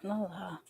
Lola.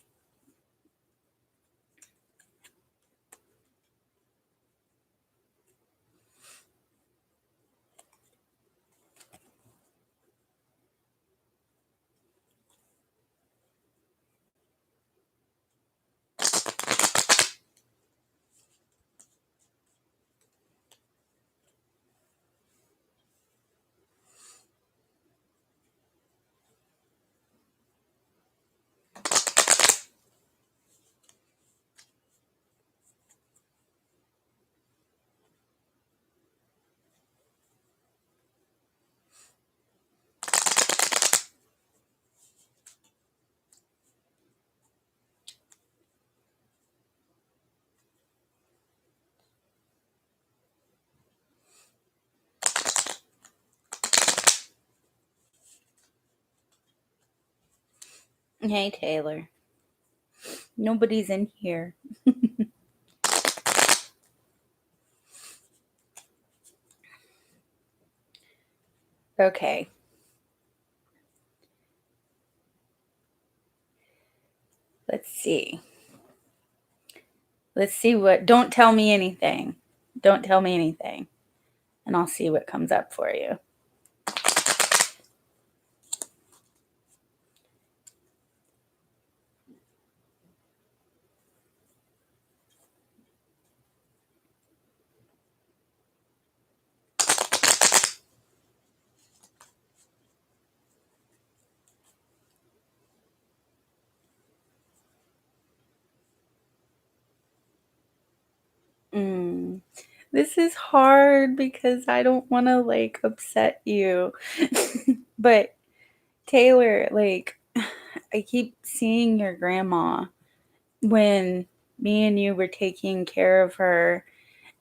Hey, Taylor. Nobody's in here. Okay. Let's see. Let's see what... Don't tell me anything. Don't tell me anything. And I'll see what comes up for you. This is hard because I don't want to, like, upset you. But, Taylor, like, I keep seeing your grandma when me and you were taking care of her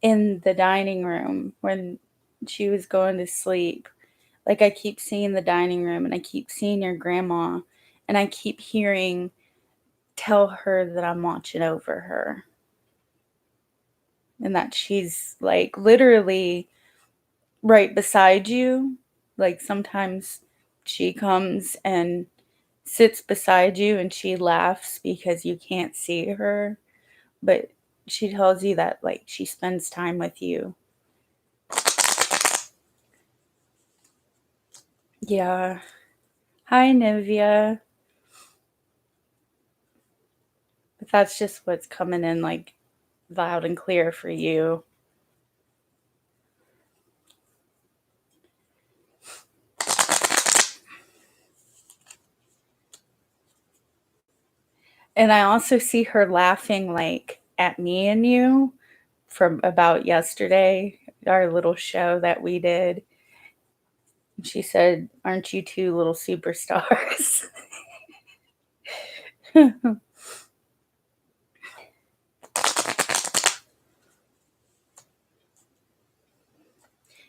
in the dining room when she was going to sleep. Like, I keep seeing the dining room and I keep seeing your grandma and I keep hearing, tell her that I'm watching over her. And that she's, like, literally right beside you. Like, sometimes she comes and sits beside you and she laughs because you can't see her. But she tells you that, like, she spends time with you. Yeah. Hi, Nivea. But that's just what's coming in, like, loud and clear for you. And I also see her laughing, like, at me and you from about yesterday, our little show that we did. She said, "Aren't you two little superstars?"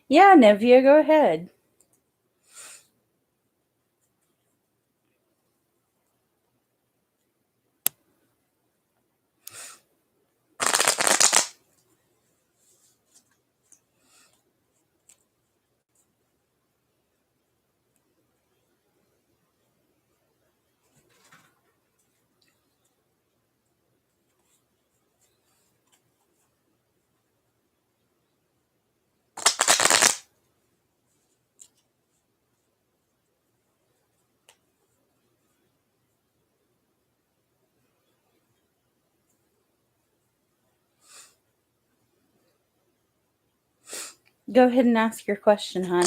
Yeah, Nevia, go ahead. Go ahead and ask your question, hon.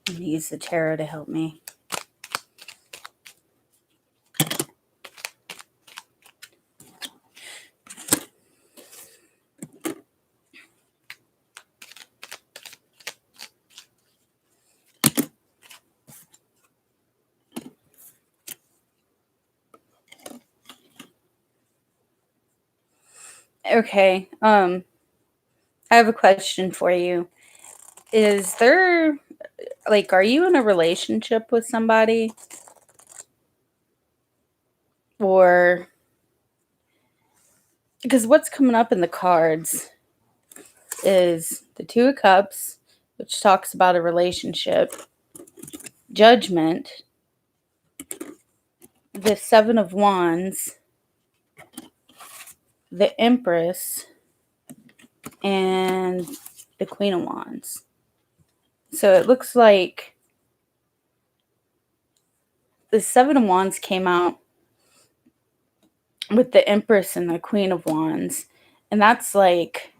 I'm going to use the tarot to help me. Okay, I have a question for you. Is there, like, are you in a relationship with somebody? Or, because what's coming up in the cards is the Two of Cups, which talks about a relationship, Judgment, the Seven of Wands, the Empress, and the Queen of Wands. So it looks like the Seven of Wands came out with the Empress and the Queen of Wands. And that's like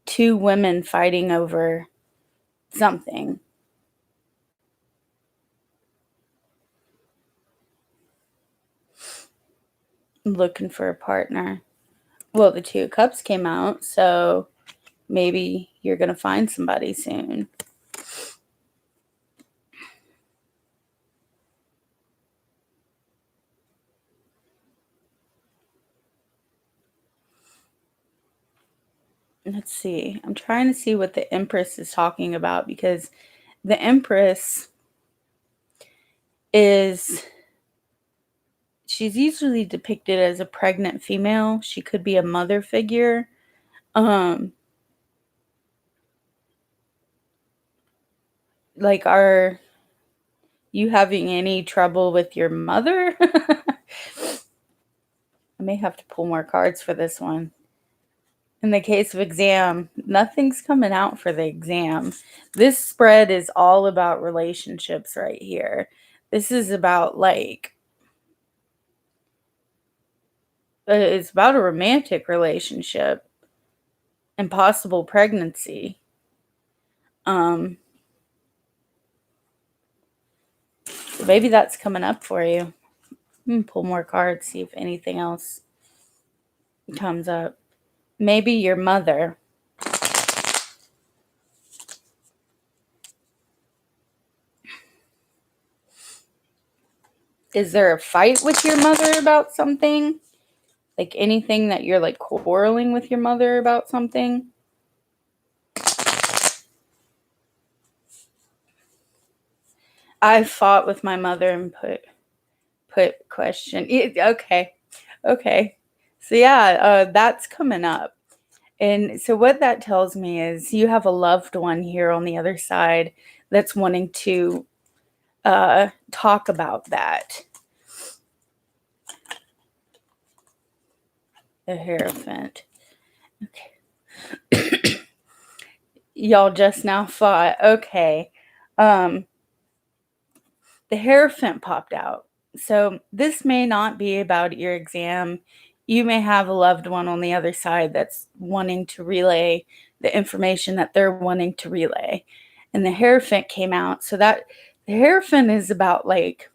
two women fighting over something. Looking for a partner. Well, the Two of Cups came out, so maybe you're going to find somebody soon. Let's see. I'm trying to see what the Empress is talking about, because the Empress she's usually depicted as a pregnant female. She could be a mother figure. Like, are you having any trouble with your mother? I may have to pull more cards for this one. In the case of exam, nothing's coming out for the exam. This spread is all about relationships right here. This is about, like, it's about a romantic relationship and possible pregnancy. So maybe that's coming up for you. I'm gonna pull more cards, see if anything else comes up. Maybe your mother. Is there a fight with your mother about something? Like, anything that you're, like, quarreling with your mother about something? I fought with my mother and put question. Okay. So yeah, that's coming up. And so what that tells me is you have a loved one here on the other side that's wanting to talk about that. The Hierophant. Okay. Y'all just now fought. Okay. The Hierophant popped out. So this may not be about your exam. You may have a loved one on the other side that's wanting to relay the information that they're wanting to relay. And the Hierophant came out. So that the Hierophant is about, like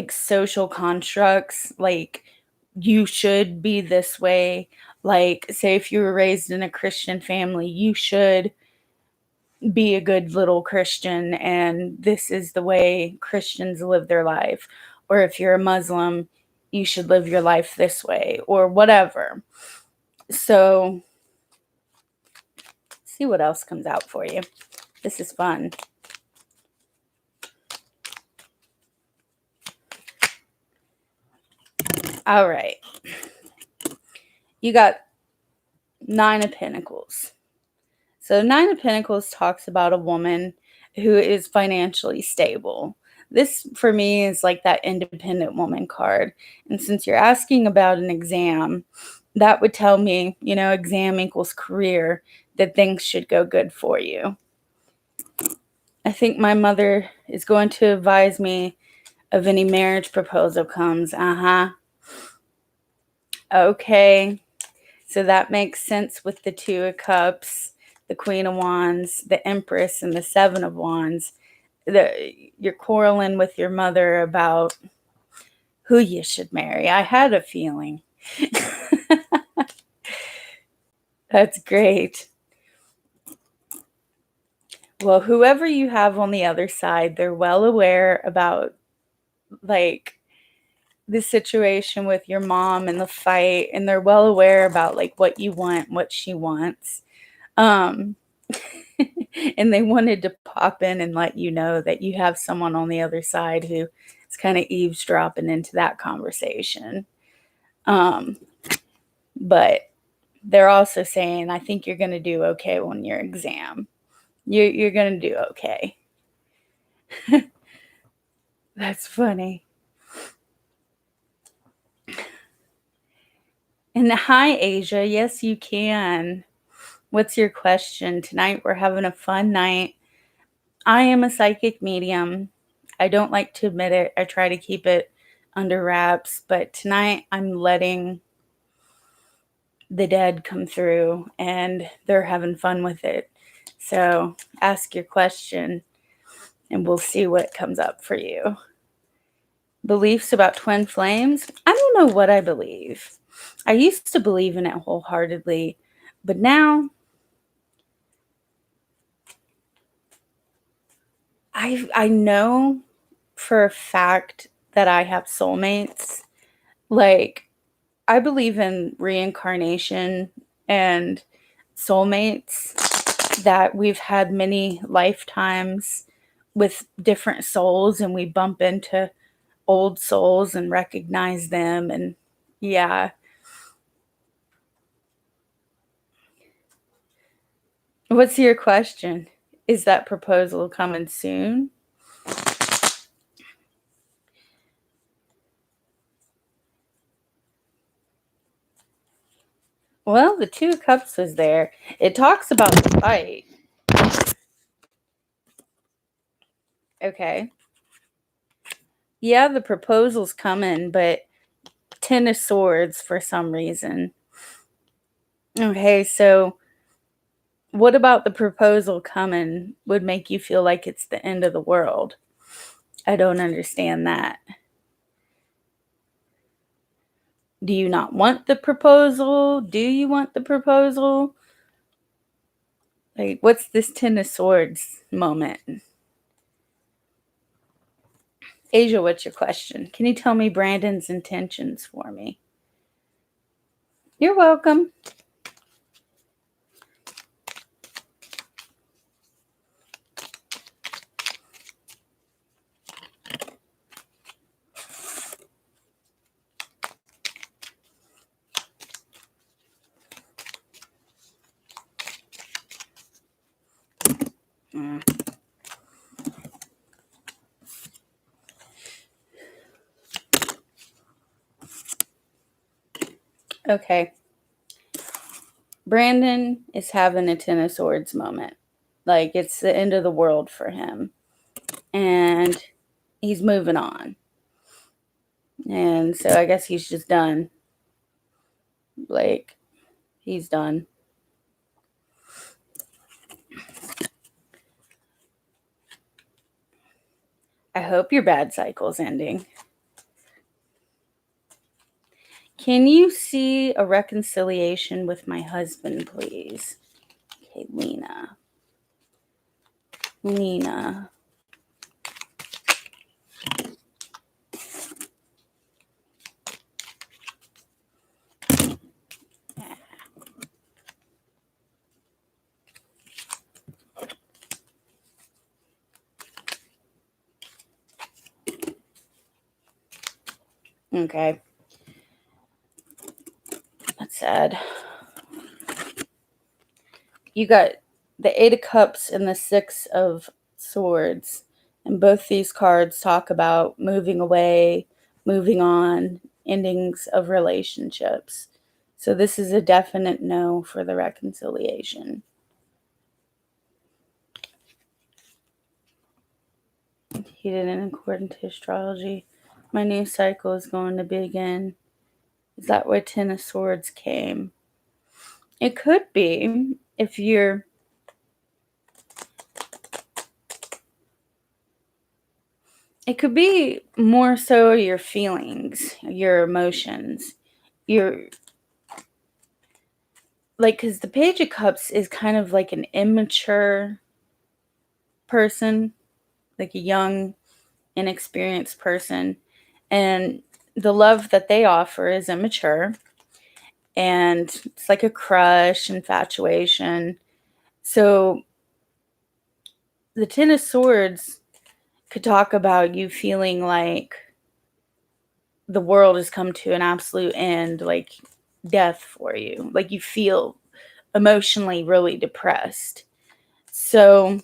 social constructs, like, you should be this way. Like, say if you were raised in a Christian family, you should be a good little Christian, and this is the way Christians live their life. Or if you're a Muslim, you should live your life this way, or whatever. So, see what else comes out for you. This is fun. All right. You got Nine of Pentacles. So Nine of Pentacles talks about a woman who is financially stable. This, for me, is like that independent woman card. And since you're asking about an exam, that would tell me, exam equals career, that things should go good for you. I think my mother is going to advise me of any marriage proposal comes. Okay. So that makes sense with the Two of Cups. the Queen of Wands, the Empress, and the Seven of Wands. You're quarreling with your mother about who you should marry. I had a feeling. That's great. Well, whoever you have on the other side, they're well aware about like the situation with your mom and the fight, and they're well aware about like what you want, what she wants. Um and they wanted to pop in and let you know that you have someone on the other side who is kind of eavesdropping into that conversation. But they're also saying, I think you're going to do okay on your exam. You're going to do okay. That's funny. And hi, Asia. Yes, you can. What's your question? Tonight we're having a fun night. I am a psychic medium. I don't like to admit it. I try to keep it under wraps, but tonight I'm letting the dead come through and they're having fun with it. So ask your question and we'll see what comes up for you. Beliefs about twin flames? I don't know what I believe. I used to believe in it wholeheartedly, but now I know for a fact that I have soulmates. Like, I believe in reincarnation and soulmates, that we've had many lifetimes with different souls and we bump into old souls and recognize them. And yeah. What's your question? Is that proposal coming soon? Well, the Two of Cups was there. It talks about the fight. Okay. Yeah, the proposal's coming, but Ten of Swords for some reason. Okay, so what about the proposal coming would make you feel like it's the end of the world? I don't understand that. Do you not want the proposal? Do you want the proposal? Like, what's this Ten of Swords moment? Asia, what's your question? Can you tell me Brandon's intentions for me? You're welcome. Okay. Brandon is having a Ten of Swords moment. Like, it's the end of the world for him. And he's moving on. And so I guess he's just done. Like, he's done. I hope your bad cycle's ending. Can you see a reconciliation with my husband, please? Okay, Lena. Lena. Okay. That's sad. You got the Eight of Cups and the Six of Swords. And both these cards talk about moving away, moving on, endings of relationships. So this is a definite no for the reconciliation. He didn't, according to astrology. My new cycle is going to begin. Is that where Ten of Swords came? It could be if you're It could be more so your feelings, your emotions, your, like, because the Page of Cups is kind of like an immature person, like a young, inexperienced person. And the love that they offer is immature. And it's like a crush, infatuation. So the Ten of Swords could talk about you feeling like the world has come to an absolute end, like death for you. Like you feel emotionally really depressed. So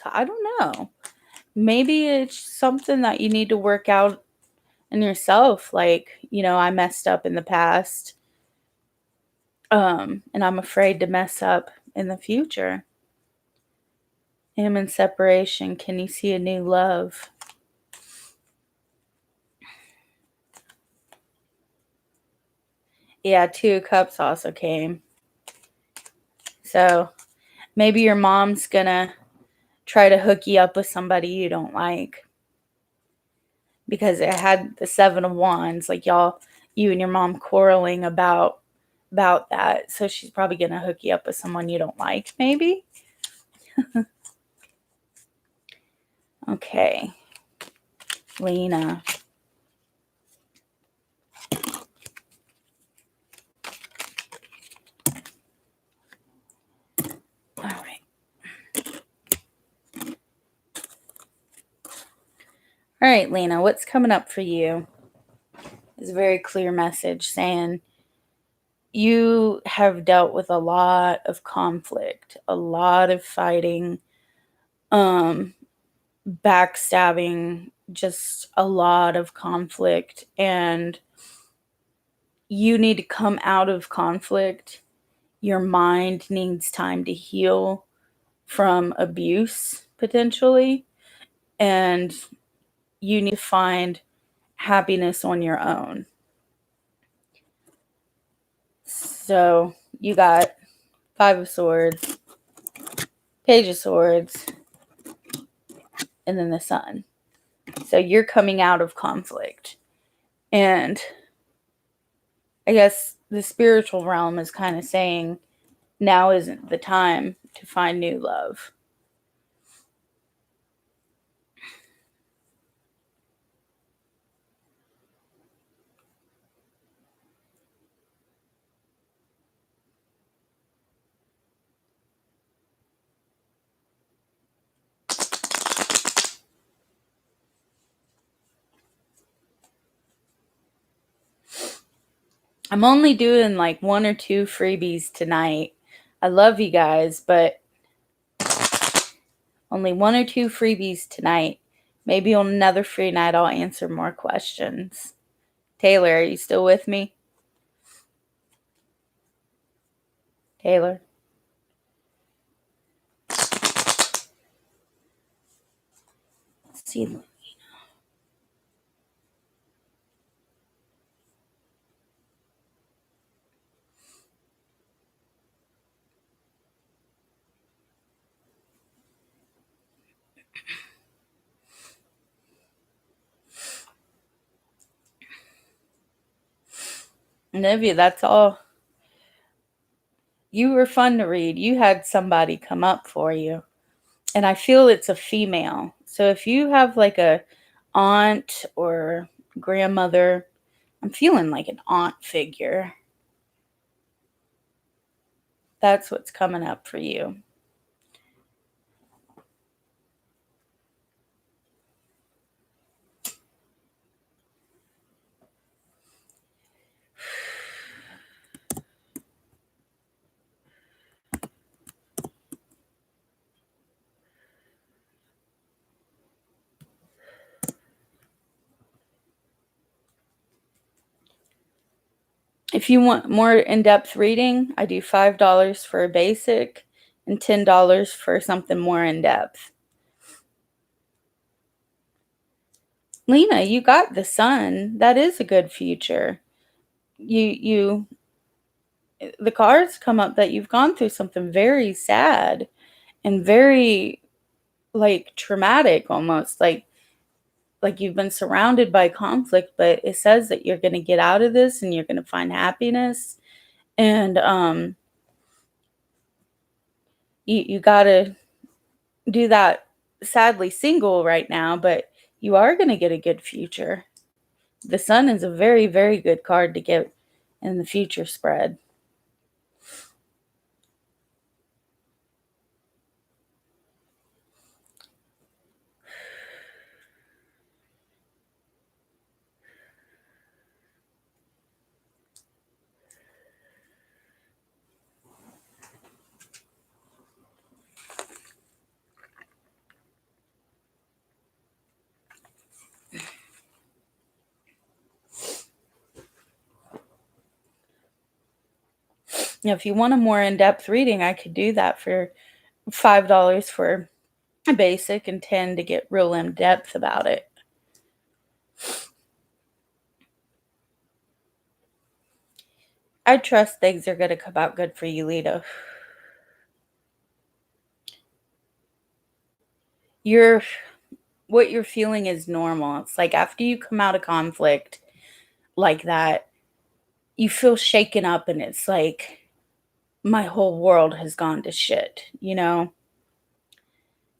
I don't know. Maybe it's something that you need to work out in yourself. Like, I messed up in the past. And I'm afraid to mess up in the future. Am in separation. Can you see a new love? Yeah, Two of Cups also came. So maybe your mom's gonna try to hook you up with somebody you don't like. Because it had the Seven of Wands, like you and your mom quarreling about that. So she's probably gonna hook you up with someone you don't like, maybe. Okay. Lena. All right. All right, Lena, what's coming up for you? It's a very clear message saying you have dealt with a lot of conflict, a lot of fighting, backstabbing, just a lot of conflict, and you need to come out of conflict. Your mind needs time to heal from abuse, potentially, and you need to find happiness on your own. So you got Five of Swords, Page of Swords, and then the Sun. So you're coming out of conflict. And I guess the spiritual realm is kind of saying now isn't the time to find new love. I'm only doing like 1 or 2 freebies tonight. I love you guys, but only 1 or 2 freebies tonight. Maybe on another free night I'll answer more questions. Taylor, are you still with me? Taylor? Let's see. Nivea, that's all. You were fun to read. You had somebody come up for you. And I feel it's a female. So if you have like a aunt or grandmother, I'm feeling like an aunt figure. That's what's coming up for you. If you want more in-depth reading, I do $5 for a basic and $10 for something more in-depth. Lena, you got the Sun. That is a good future. You the cards come up that you've gone through something very sad and very like traumatic almost, like you've been surrounded by conflict, but it says that you're going to get out of this and you're going to find happiness. And you got to do that, sadly single right now, but you are going to get a good future. The sun is a very, very good card to get in the future spread. If you want a more in-depth reading, I could do that for $5 for a basic and 10 to get real in-depth about it. I trust things are going to come out good for you, Lena. What you're feeling is normal. It's like after you come out of conflict like that, you feel shaken up and it's like my whole world has gone to shit, you know?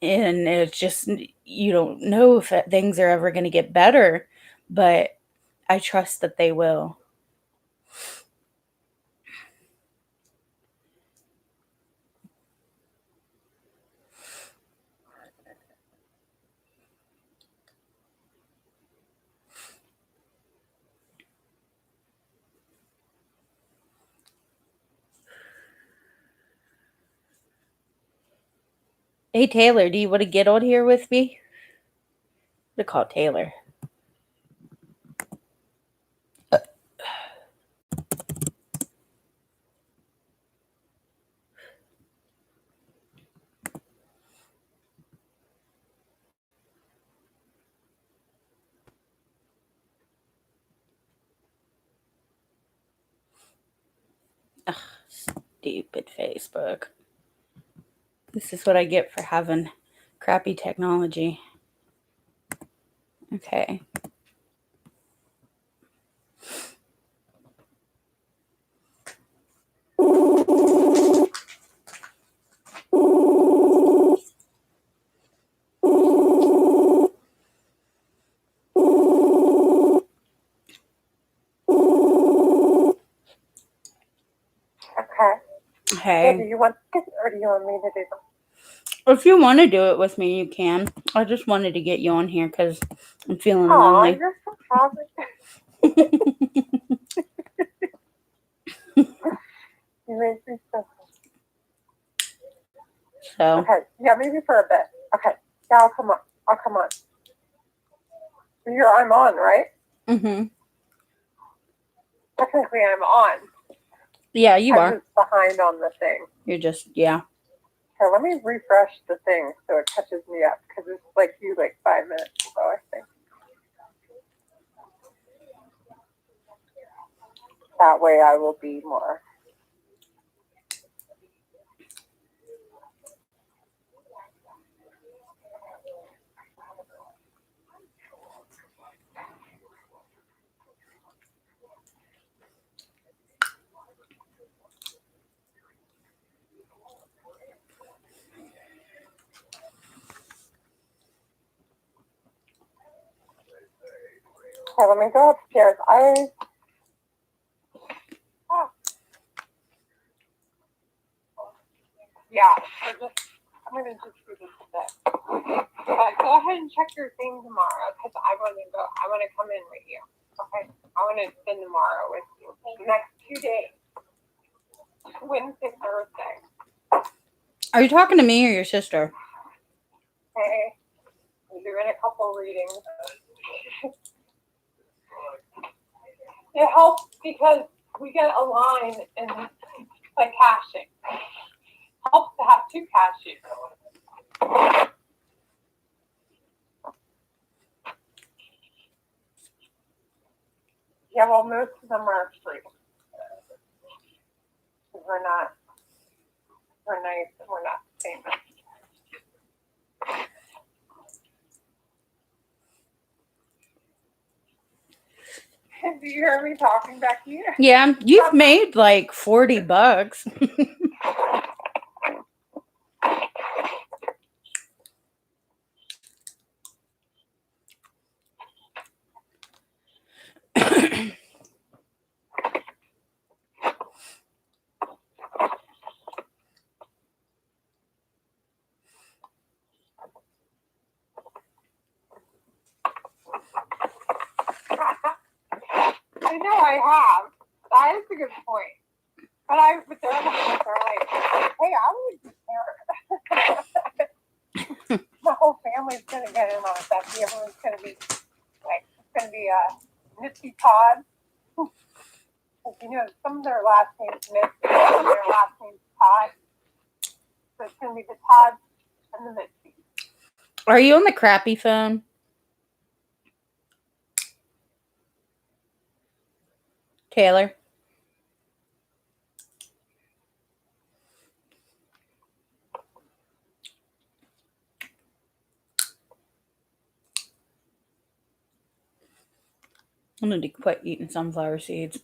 And it's just, you don't know if things are ever going to get better, but I trust that they will. Hey, Taylor, do you want to get on here with me? I'm going to call Taylor. Ugh, stupid Facebook. This is what I get for having crappy technology. Okay. Hey. So do you want this or do you want me to do them? If you want to do it with me, you can. I just wanted to get you on here because I'm feeling lonely. You're so positive. You make me so So. Okay, yeah, maybe for a bit. Okay, yeah, I'll come on. I'm on, right? Mm-hmm. Technically, I'm on. Yeah, you are. I'm just behind on the thing. You're just, yeah. Okay, let me refresh the thing so it catches me up because it's like 5 minutes ago, I think. That way I will be more. Okay, let me go upstairs. Yeah, I'm going to just do this a bit. But go ahead and check your thing tomorrow because I want to come in with you. Okay? I want to spend tomorrow with you. The next 2 days. Wednesday, Thursday. Are you talking to me or your sister? Okay. I'm doing a couple readings. It helps because we get a line and like caching. Helps to have 2 caches. Yeah, well, most of them are free. we're nice and we're not famous. Do you hear me talking back here? Yeah, you've made like $40. I know I have. That is a good point. But they're like, hey, I would be there. The whole family's gonna get in on it. Everyone's gonna be like, it's gonna be Mitzi Todd. You know, some of their last names Mitzi, some of their last names Todd. So it's gonna be the Todd and the Mitzi. Are you on the crappy phone? Taylor? I need to quit eating sunflower seeds.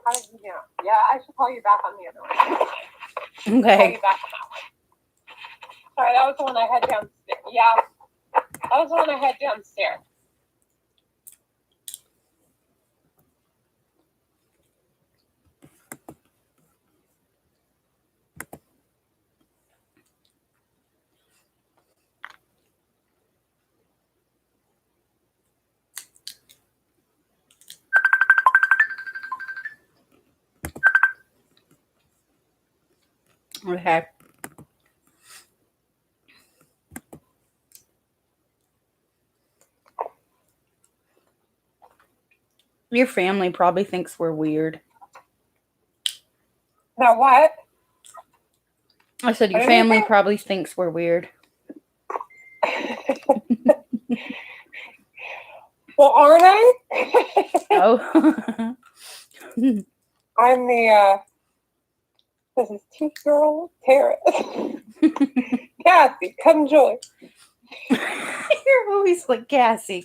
How did you know? Yeah, I should call you back on the other one. Okay. Call you back on that one. Sorry, that was the one I had downstairs. Yeah, that was the one I had downstairs. Okay. Your family probably thinks we're weird. Now what? I said your family probably thinks we're weird. Well, aren't I? Oh. I'm the, this is Teeth Girl Terrace. Kathy, come join. You're always like Cassie.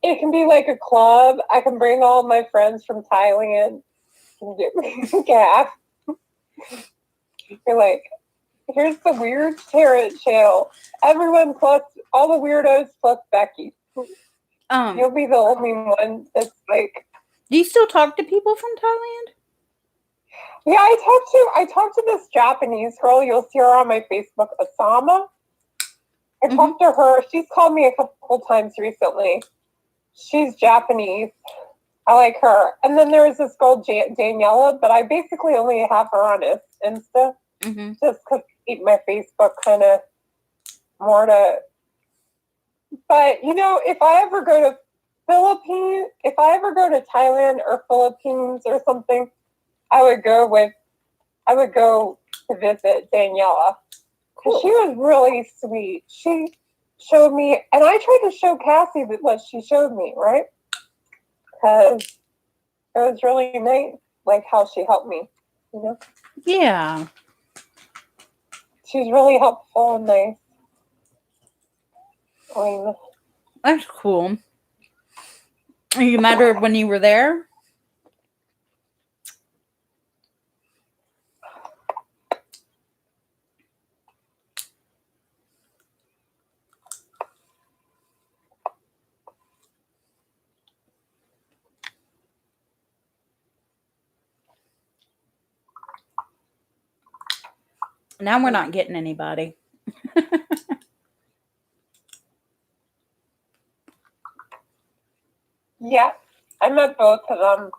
It can be like a club. I can bring all my friends from Thailand. Yeah. You're like, here's the Weird Tarot channel. Everyone plus all the weirdos plus Becky. You'll be the only one that's like. Do you still talk to people from Thailand? Yeah, I talked to this Japanese girl. You'll see her on my Facebook, Osama. I talked to her. She's called me a couple times recently. She's Japanese. I like her. And then there's this girl, Daniela, but I basically only have her on Insta. Just because I keep my Facebook kind of more to... But, you know, if I ever go to Thailand or Philippines or something, I would go to visit Daniela. Cool. She was really sweet. She showed me, and I tried to show Cassie what she showed me, right? Because it was really nice, like how she helped me, you know? Yeah. She's really helpful and nice. That's cool. You met her when you were there? Now we're not getting anybody. Yeah, I met both of them.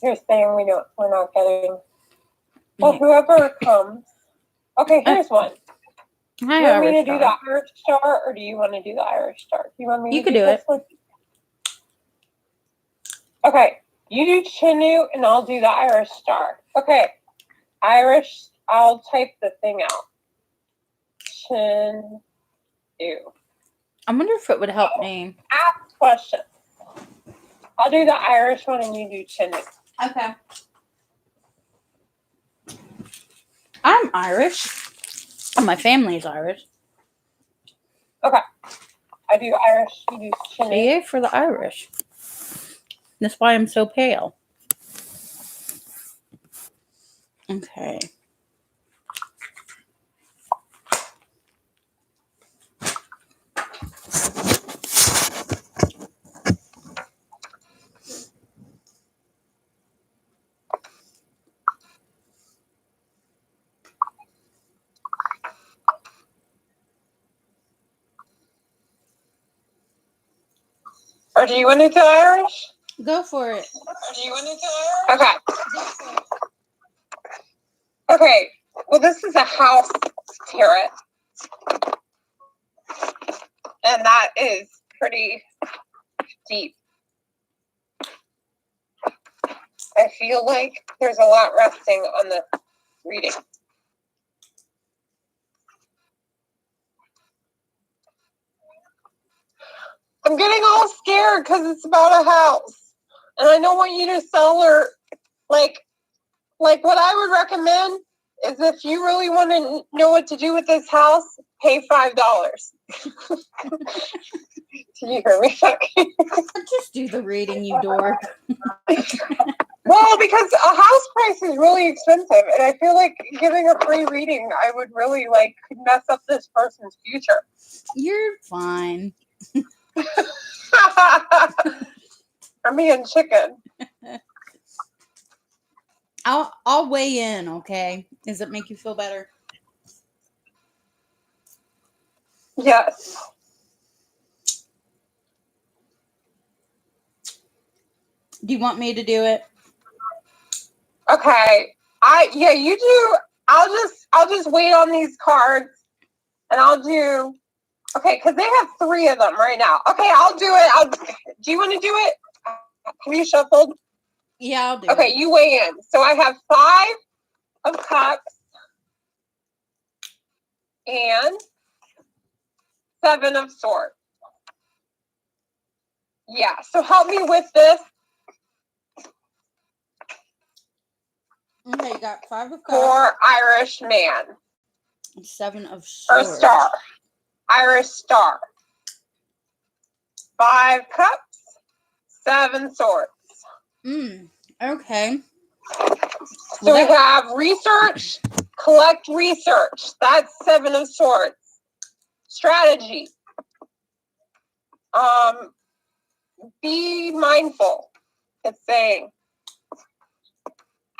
You're saying we're not getting. Well, whoever comes. Okay, here's one. Hi, do you want me to Star. do the Irish Star, or do you want to do the Irish Star? Do you want me? You to could do it. One? Okay, you do Chinu, and I'll do the Irish Star. Okay, Irish. I'll type the thing out. can do? I wonder if it would help me. Ask questions. I'll do the Irish one and you do Chinese. Okay. I'm Irish. And my family's Irish. Okay. I do Irish, you do Chinese. Yay for the Irish. That's why I'm so pale. Okay. Or do you want to do Irish? Go for it. Or do you want to do Irish? Okay. Okay. Well, this is a house tarot. And that is pretty deep. I feel like there's a lot resting on the reading. I'm getting all scared because it's about a house. And I don't want you to sell or like what I would recommend is if you really want to know what to do with this house, pay $5. Do you hear me? Just do the reading, you dork. Well, because a house price is really expensive, and I feel like giving a free reading, I would really mess up this person's future. You're fine. I'm being chicken. I'll weigh in, okay? Does it make you feel better? Yes. Do you want me to do it? Okay. You do. I'll just wait on these cards, and I'll do. Okay, because they have 3 of them right now. Okay, I'll do it. Do you want to do it? Have you shuffled? Yeah, I'll do it. Okay, you weigh in. So I have 5 of Cups and 7 of Swords. Yeah, so help me with this. Okay, you got 5 of Cups. For Irish man. 7 of Swords. Or star. Irish star. 5 Cups, 7 Swords. Okay. So we have research, collect research. That's 7 of Swords. Strategy. Be mindful, it's saying.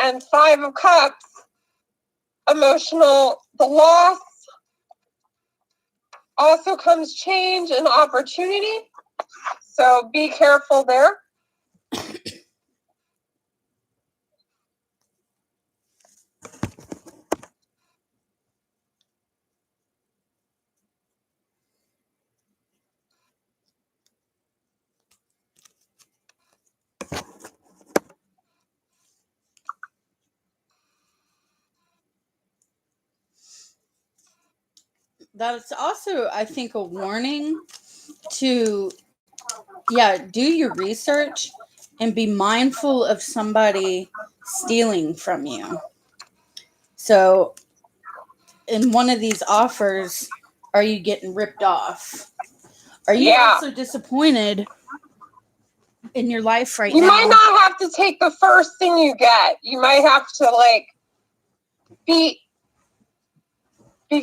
And 5 of Cups, emotional, the loss. Also comes change and opportunity. So be careful there. That's also, I think, a warning to, do your research and be mindful of somebody stealing from you. So, in one of these offers, are you getting ripped off? Are you also disappointed in your life right now? You might not have to take the first thing you get. You might have to, be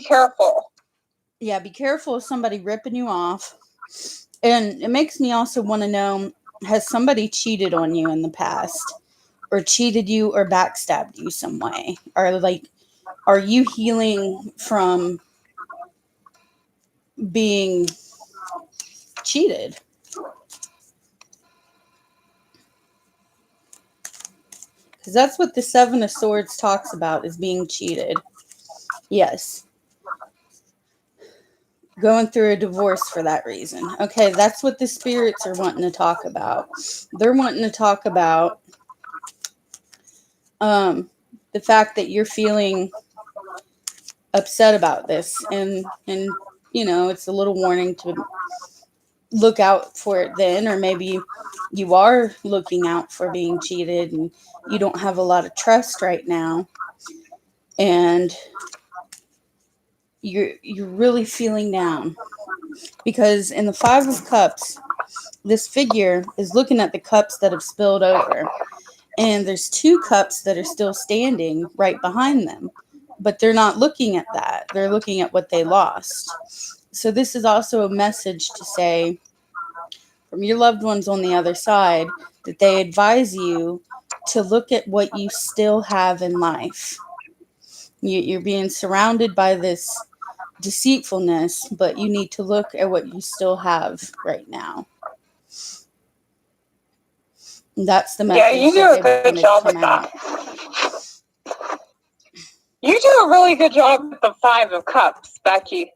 careful. Yeah, be careful of somebody ripping you off. And it makes me also want to know, has somebody cheated on you in the past? Or cheated you or backstabbed you some way? Or are you healing from being cheated? Because that's what the 7 of Swords talks about, is being cheated. Yes. Going through a divorce for that reason. Okay, that's what the spirits are wanting to talk about. They're wanting to talk about the fact that you're feeling upset about this, and you know, it's a little warning to look out for it then, or maybe you are looking out for being cheated and you don't have a lot of trust right now, and you're really feeling down, because in the 5 of Cups, this figure is looking at the cups that have spilled over, and there's 2 cups that are still standing right behind them, but they're not looking at that, they're looking at what they lost. So this is also a message to say from your loved ones on the other side, that they advise you to look at what you still have in life. You're being surrounded by this deceitfulness, but you need to look at what you still have right now. And that's the message. Yeah, you do a good job with that. You do a really good job with the 5 of Cups, Becky.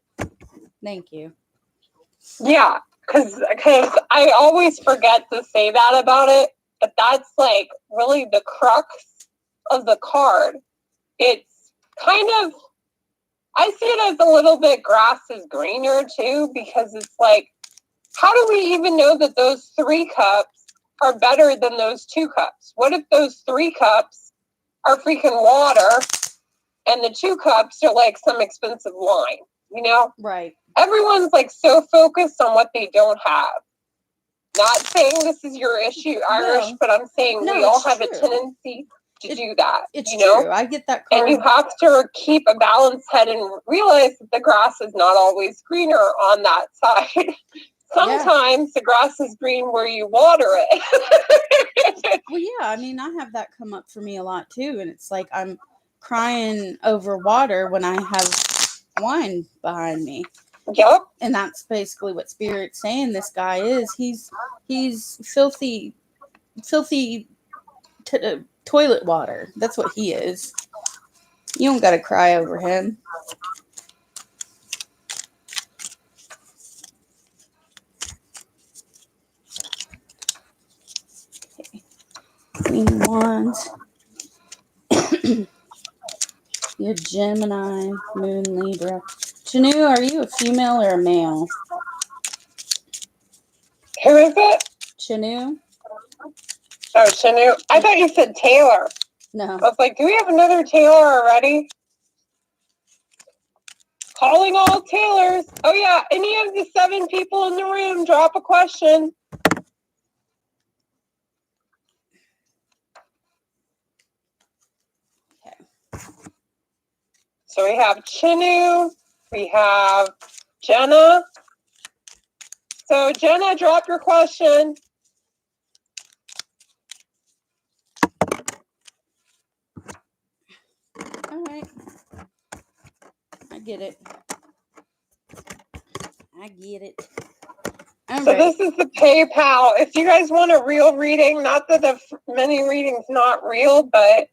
Thank you. Yeah, because I always forget to say that about it, but that's like really the crux of the card. It's kind of, I see it as a little bit grass is greener too, because it's like, how do we even know that those 3 cups are better than those 2 cups? What if those 3 cups are freaking water and the 2 cups are like some expensive wine, you know? Right. Everyone's like so focused on what they don't have. Not saying this is your issue, Irish, but I'm saying we all have a tendency to do that. It's true. I get that card. And you have to keep a balanced head and realize that the grass is not always greener on that side. Sometimes the grass is green where you water it. Well, yeah, I mean, I have that come up for me a lot too, and it's like I'm crying over water when I have wine behind me. Yep. And that's basically what Spirit's saying this guy is. He's filthy toilet water. That's what he is. You don't gotta cry over him. Okay. Queen of Wands. You're Gemini, Moon, Libra. Chanu, are you a female or a male? Who is it? Chanu? Oh, Chanu. I thought you said Taylor. No. I was like, do we have another Taylor already? Calling all Taylors. Oh, yeah. Any of the 7 people in the room, drop a question. Okay. So we have Chinu. We have Jenna. So, Jenna, drop your question. All right. I get it. So this is the PayPal. If you guys want a real reading, not that the many readings not real, but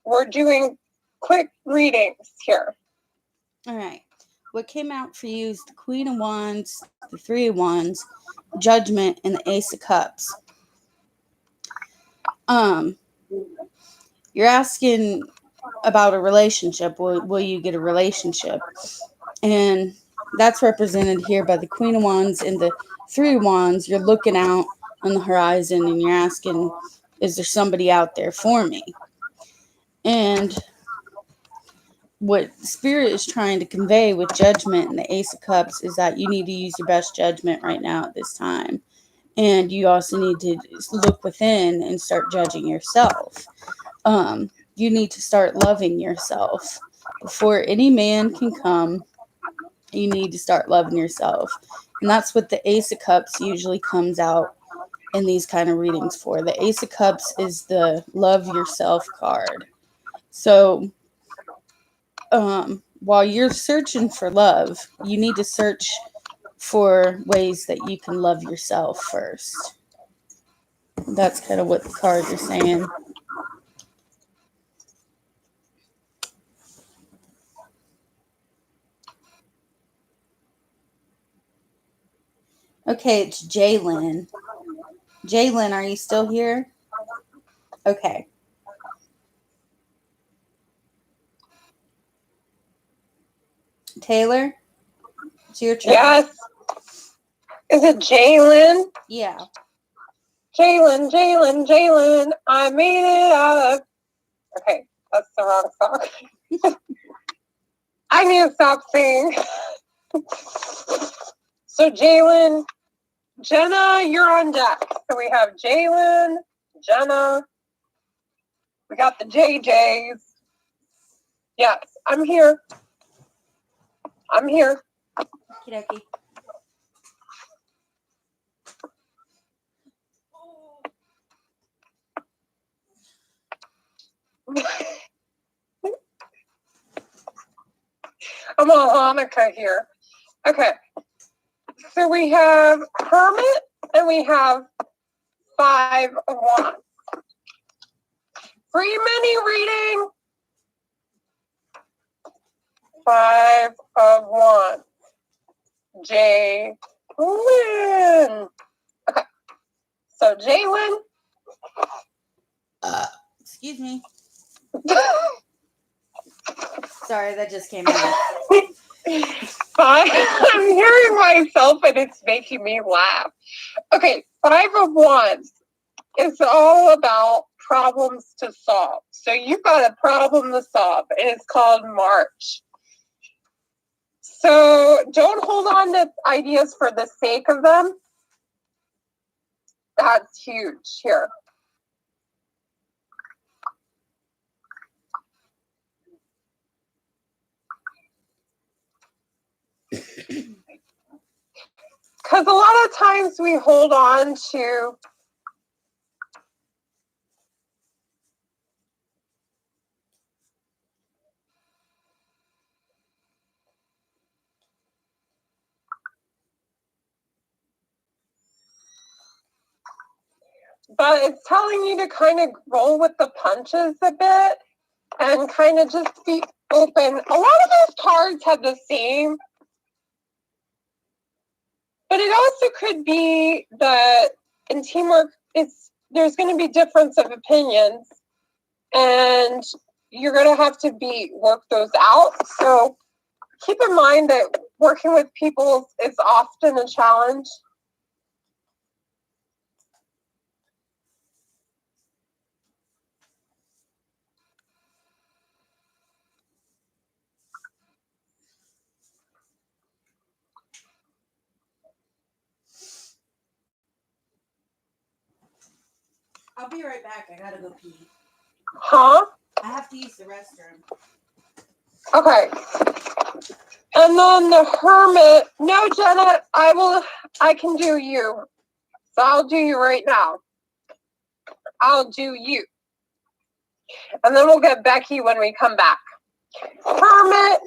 we're doing quick readings here. All right. What came out for you is the Queen of Wands, the 3 of Wands, Judgment, and the Ace of Cups. You're asking about a relationship. Will you get a relationship? And that's represented here by the Queen of Wands and the 3 of Wands. You're looking out on the horizon and you're asking, is there somebody out there for me? And what Spirit is trying to convey with Judgment and the Ace of Cups is that you need to use your best judgment right now at this time. And you also need to look within and start judging yourself. You need to start loving yourself. Before any man can come, you need to start loving yourself. And that's what the Ace of Cups usually comes out in these kind of readings for. The Ace of Cups is the love yourself card. So while you're searching for love, you need to search for ways that you can love yourself first. That's kind of what the cards are saying. Okay, it's Jalen. Jalen, are you still here? Okay. Taylor, it's your turn. Yes. Is it Jalen? Yeah. Jalen. I made it out of... Okay, that's the wrong song. I need to stop singing. So Jalen, Jenna, you're on deck. So we have Jalen, Jenna. We got the JJs. Yes, I'm here. Okie I'm on Hanukkah here. Okay. So we have Hermit and we have 5 of Wands. Free mini reading. 5 of Wands. Jalen. Okay. So Jalen. Excuse me. Sorry, that just came out. I'm hearing myself and it's making me laugh. Okay, 5 of Wands is all about problems to solve. So you've got a problem to solve, and it's called March. So don't hold on to ideas for the sake of them. That's huge here. Because a lot of times we hold on to but it's telling you to kind of roll with the punches a bit and kind of just be open. A lot of those cards have the same, but it also could be that in teamwork, there's going to be difference of opinions, and you're going to have to work those out. So keep in mind that working with people is often a challenge. I'll be right back. I gotta go pee. Huh? I have to use the restroom. Okay. And then the Hermit. No, Jenna, I can do you. So I'll do you right now. I'll do you. And then we'll get Becky when we come back. Hermit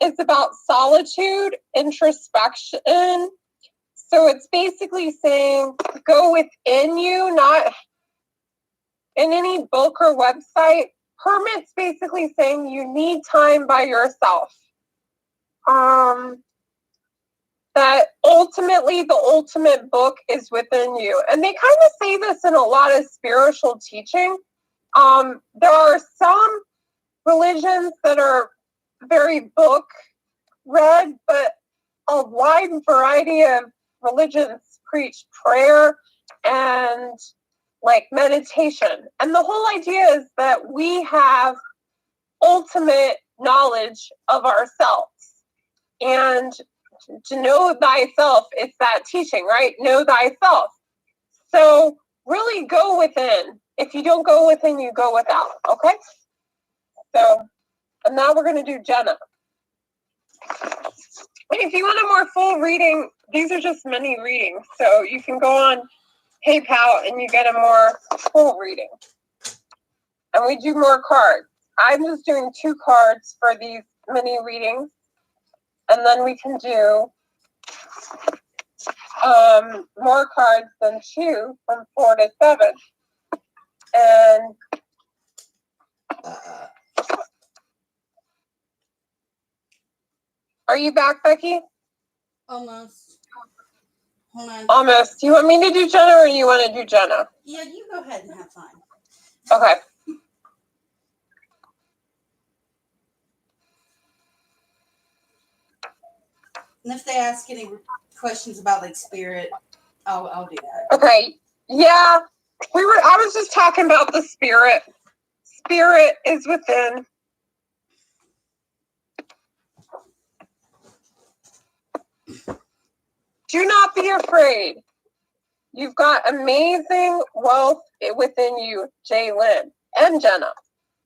is about solitude, introspection. So it's basically saying go within you, not in any book or website. Hermit's basically saying you need time by yourself. That ultimately the ultimate book is within you. And they kind of say this in a lot of spiritual teaching. There are some religions that are very book read, but a wide variety of religions preach prayer and like meditation. And the whole idea is that we have ultimate knowledge of ourselves. And to know thyself, it's that teaching, right? Know thyself. So really go within. If you don't go within, you go without, okay? So, and now we're going to do Jenna. If you want a more full reading, these are just mini readings. So you can go on PayPal and you get a more full reading. And we do more cards. I'm just doing 2 cards for these mini readings. And then we can do more cards than 2 from 4 to 7. And are you back, Becky? Almost. Hold on. Almost. Do you want me to do Jenna or you want to do Jenna? Yeah, you go ahead and have fun. Okay. And if they ask any questions about like spirit, I'll do that. Okay. Yeah. I was just talking about the spirit. Spirit is within. Do not be afraid. You've got amazing wealth within you, Jalen and Jenna.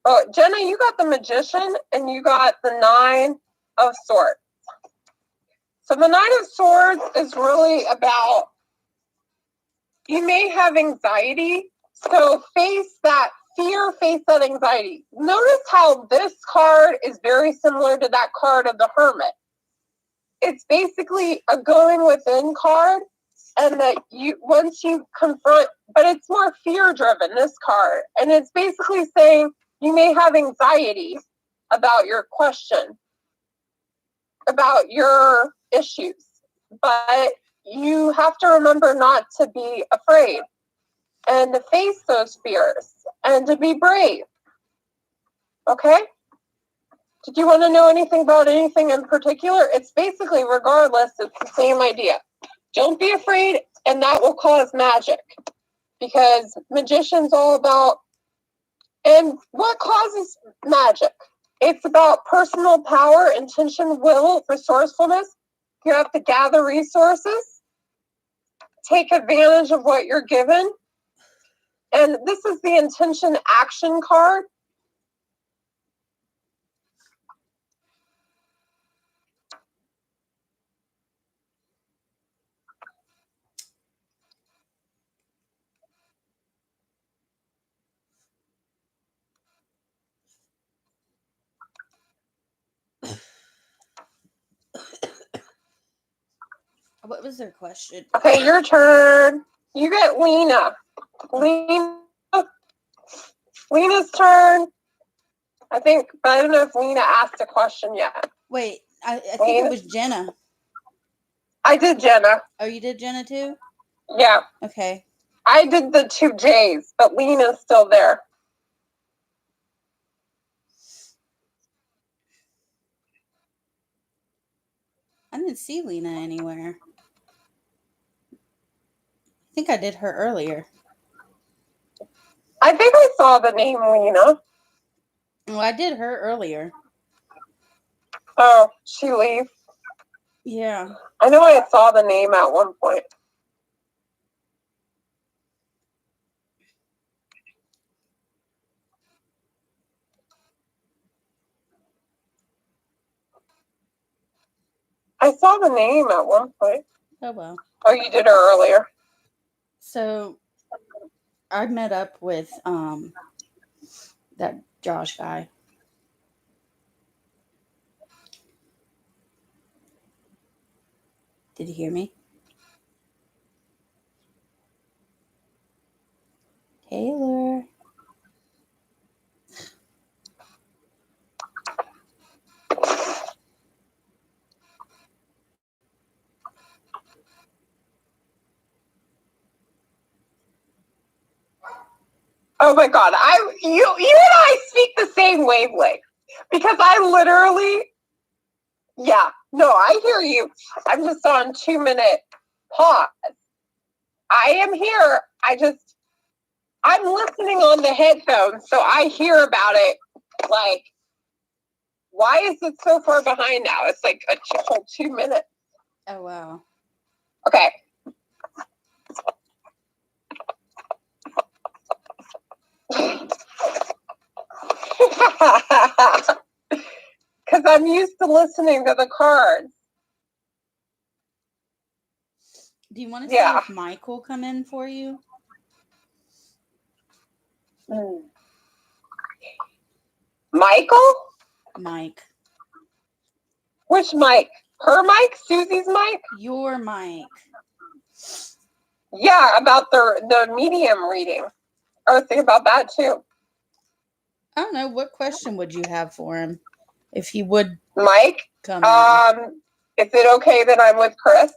Oh, Jenna, you got the Magician and you got the 9 of Swords. So the 9 of Swords is really about, you may have anxiety, so face that fear, face that anxiety. Notice how this card is very similar to that card of the Hermit. It's basically a going within card, and that once you confront, but it's more fear driven, this card, and it's basically saying you may have anxiety about your question, about your issues, but you have to remember not to be afraid and to face those fears and to be brave. Okay? Did you want to know anything about anything in particular? It's basically, regardless, it's the same idea. Don't be afraid, and that will cause magic. Because Magician's all about, and what causes magic? It's about personal power, intention, will, resourcefulness. You have to gather resources, take advantage of what you're given. And this is the intention action card. What was their question? Okay, your turn. You get Lena. Lena's turn. I think, but I don't know if Lena asked a question yet. Wait, I think it was Jenna. I did Jenna. Oh, you did Jenna too? Yeah. Okay. I did the 2 J's, but Lena's still there. I didn't see Lena anywhere. I think I did her earlier. I think I saw the name Lena. Well, I did her earlier. Oh, she leave? Yeah. I know I saw the name at one point. I saw the name at one point. Oh, well. Oh, you did her earlier. So, I met up with that Josh guy. Did you hear me? Taylor. Oh my God, you and I speak the same wavelength, because I literally, yeah, no, I hear you. I'm just on 2-minute pause. I am here. I'm listening on the headphones, so I hear about it. Like, why is it so far behind now? It's like a whole 2 minutes. Oh, wow. Okay. Because I'm used to listening to the cards. Do you want to see if Mike will come in for you? Michael? Mike. Which Mike? Her Mike? Susie's Mike? Your Mike. Yeah, about the medium reading. I was thinking about that too. I don't know. What question would you have for him if he would Mike? come in? Is it okay that I'm with Chris?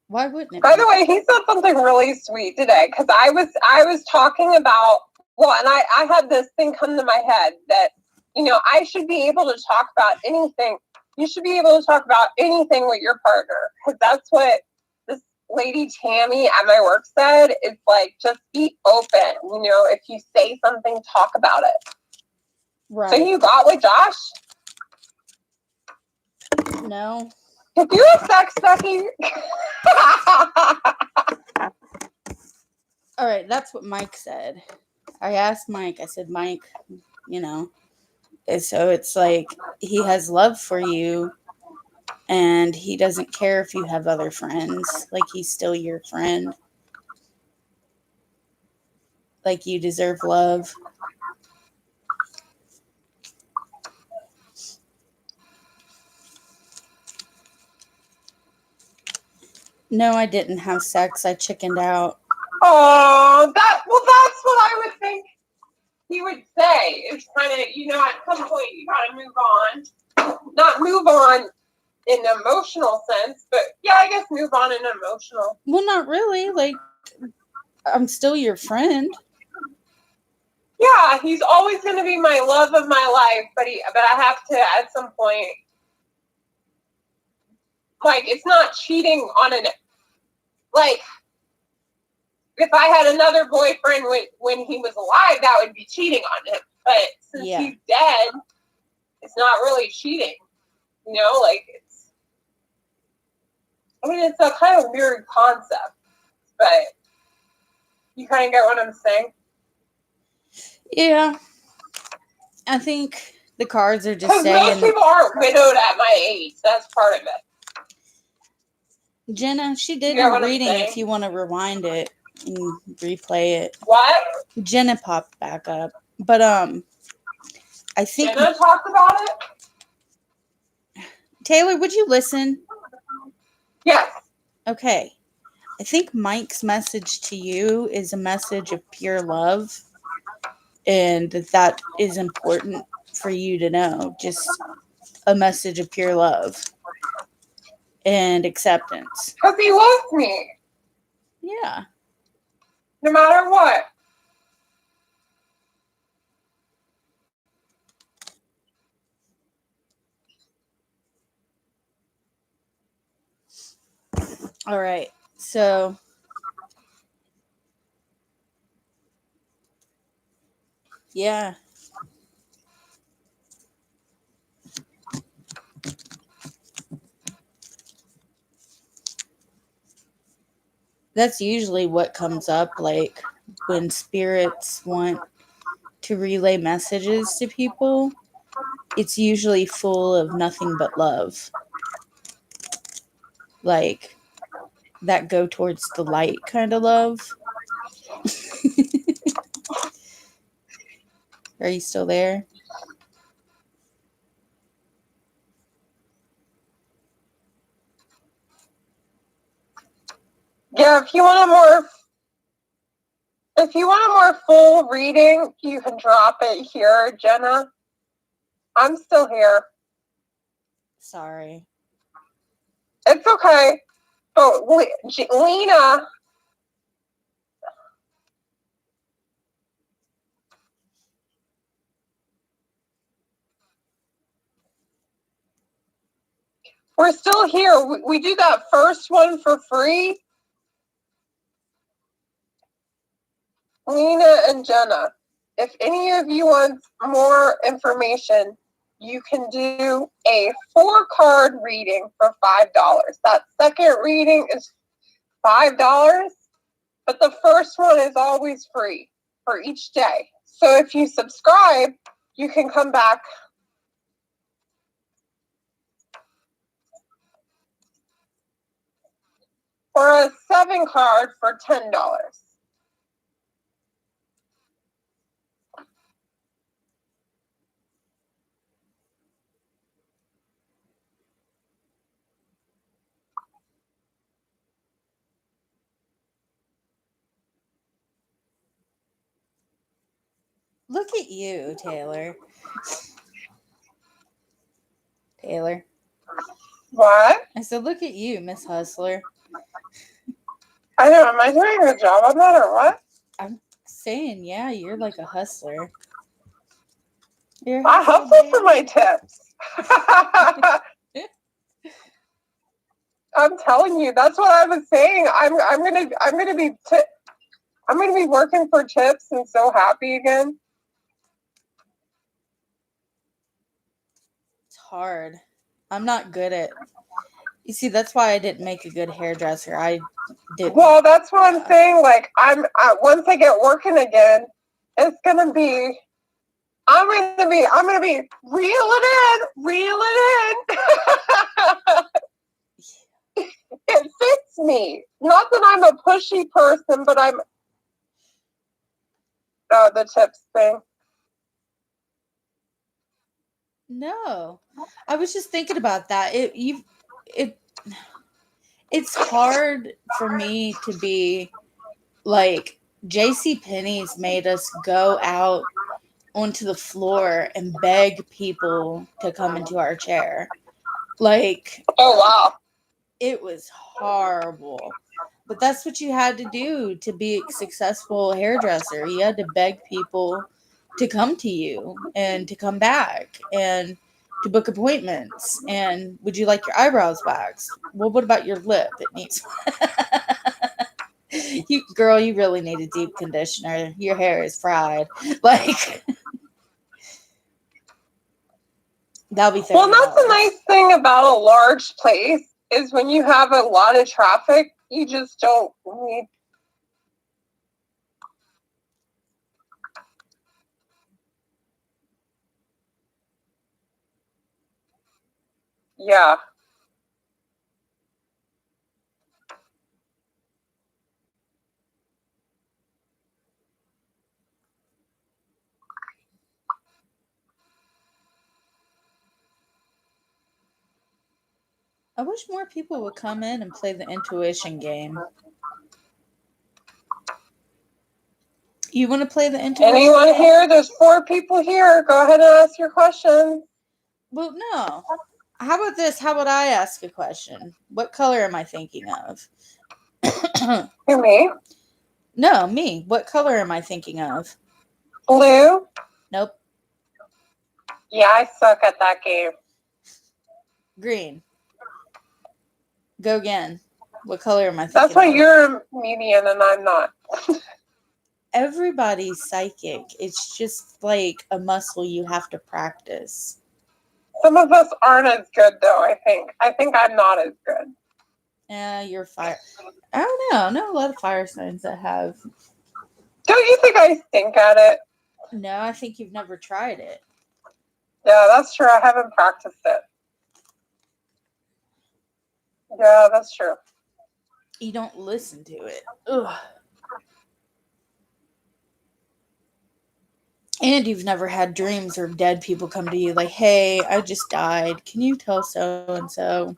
Why wouldn't it? By the way, he said something really sweet today, because I was talking about, well, and I had this thing come to my head that, I should be able to talk about anything. You should be able to talk about anything with your partner, because that's what this lady Tammy at my work said. It's like, just be open. You know, if you say something, talk about it. Right. So you got with Josh? No. If you have sex, Becky. All right, that's what Mike said. I asked Mike, I said, Mike, you know, so it's like he has love for you and he doesn't care if you have other friends. Like, he's still your friend. Like, you deserve love. No, I didn't have sex. I chickened out. Oh, that's what I would think he would say. It's kind of, you know, at some point you gotta move on. Not move on in an emotional sense, but yeah, I guess move on in emotional. Well, not really. Like, I'm still your friend. Yeah, he's always going to be my love of my life, but I have to at some point, like, it's not cheating on like, if I had another boyfriend when he was alive, that would be cheating on him. But since he's dead, it's not really cheating. You know, like, it's a kind of weird concept, but you kind of get what I'm saying? Yeah. I think the cards are just saying... most people aren't widowed at my age. That's part of it. Jenna, she did a reading if you want to rewind it and replay it. What? Jenna popped back up. But, I think... Jenna talked about it? Taylor, would you listen? Yes. Okay. I think Mike's message to you is a message of pure love. And that is important for you to know. Just a message of pure love and acceptance. Because he loves me. Yeah. No matter what. All right. So... yeah. That's usually what comes up, like, when spirits want to relay messages to people. It's usually full of nothing but love. Like, that go towards the light kind of love. Are you still there? Yeah, if you want a more full reading, you can drop it here, Jenna. I'm still here. Sorry. It's okay. But Lena... We're still here. We do that first one for free. Lena and Jenna, if any of you want more information, you can do a 4-card reading for $5. That second reading is $5, but the first one is always free for each day. So if you subscribe, you can come back for a 7-card for $10. Look at you, Taylor. Taylor. What? I said, look at you, Miss Hustler. I know. Am I doing a good job on that or what? I'm saying, yeah, you're like a hustler. I hustle for my tips. I'm telling you, that's what I was saying. I'm gonna be working for tips and so happy again. It's hard. I'm not good at. You see, that's why I didn't make a good hairdresser. I didn't. Well, that's what I'm saying. Like, once I get working again, it's gonna be. I'm gonna be reel it in. It fits me. Not that I'm a pushy person, but I'm. The tips thing. No, I was just thinking about that. It's hard for me to be like JC Penney's made us go out onto the floor and beg people to come into our chair. Like, oh wow, it was horrible. But that's what you had to do to be a successful hairdresser. You had to beg people to come to you and to come back and to book appointments. And would you like your eyebrows waxed? Well, what about your lip? It needs you girl, you really need a deep conditioner. Your hair is fried. Like that'll be $30. Well, that's the nice thing about a large place is when you have a lot of traffic, you just don't need. Yeah. I wish more people would come in and play the intuition game. You want to play the intuition Anyone game? here? There's 4 people here. Go ahead and ask your question. Well, no. How about this? How about I ask a question? What color am I thinking of? Who, me? No, me. What color am I thinking of? Blue? Nope. Yeah, I suck at that game. Green. Go again. What color am I thinking That's why of? you're a medium and I'm not. Everybody's psychic. It's just like a muscle you have to practice. Some of us aren't as good, though, I think. I think I'm not as good. Yeah, you're fire. I don't know. I know a lot of fire signs that have. Don't you think I stink at it? No, I think you've never tried it. Yeah, that's true. I haven't practiced it. Yeah, that's true. You don't listen to it. Ugh. And you've never had dreams or dead people come to you like, hey, I just died. Can you tell so and so?